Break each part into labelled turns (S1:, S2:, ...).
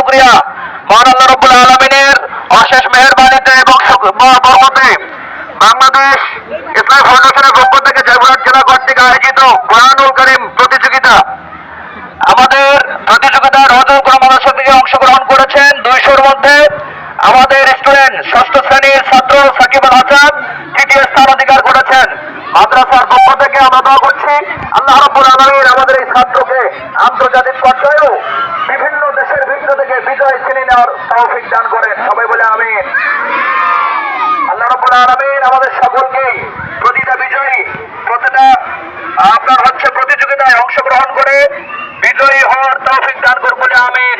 S1: শুকরিয়া। মহান আল্লাহ রাব্বুল আলামিনের অশেষ মেহেরবানিতে এবং বরকতে বাংলাদেশ ইসলামী ফাউন্ডেশনের পক্ষ থেকে জয়পুরহাট জেলা কর্তৃক আয়োজিত কোরআনুল কারীম প্রতিযোগিতা, আমাদের প্রতিযোগিতার নতুন কোনো মানুষ থেকে অংশগ্রহণ করেছেন 200-র মধ্যে। আমাদের স্টুডেন্ট ষষ্ঠ শ্রেণীর ছাত্র সাকিব আল হাসান তৃতীয় স্থান অধিকার করেছেন। মাদ্রাসার পক্ষ থেকে আমরা দোয়া করছি আল্লাহ রাব্বুল আলামিন আমাদের এই ছাত্রকে আন্তর্জাতিক পর্যায়েও বিভিন্ন দেশের ভিতর থেকে বিজয় ছিনিয়ে নেওয়ার তৌফিক দান করেন। সবাই বলে আমিন। আল্লাহ রাব্বুল আলামিন আমাদের সকলকে প্রতিটা বিজয়ী, প্রতিটা আপনার হচ্ছে প্রতিযোগিতায় অংশগ্রহণ করে বিজয়ী হওয়ার তৌফিক দান করুন বলে আমিন।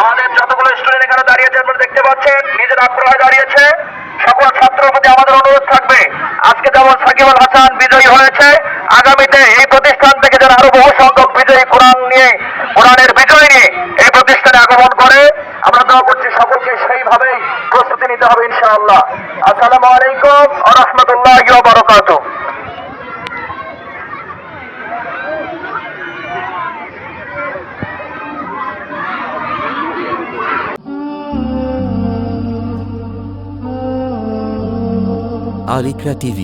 S1: আমাদের যতগুলো স্টুডেন্ট এখানে দাঁড়িয়েছে আপনারা দেখতে পাচ্ছেন, নিজের আগ্রহে দাঁড়িয়েছে। সকল ছাত্রের প্রতি আমাদের অনুরোধ থাকবে, আজকে যেমন সাকিব আল হাসান বিজয়ী হয়েছে, আগামীতে এই প্রতিষ্ঠান থেকে যেন আরো বহু সংখ্যক বিজয়ী কোরআনের বিজয় নিয়ে এই প্রতিষ্ঠানে আগমন করে আমরা দোয়া করছি। সকলকে সেইভাবেই প্রস্তুতি নিতে হবে ইনশাআল্লাহ। আসসালামু আলাইকুম ওয়া রাহমাতুল্লাহি ওয়া বারাকাতুহু।
S2: Al Iqra TV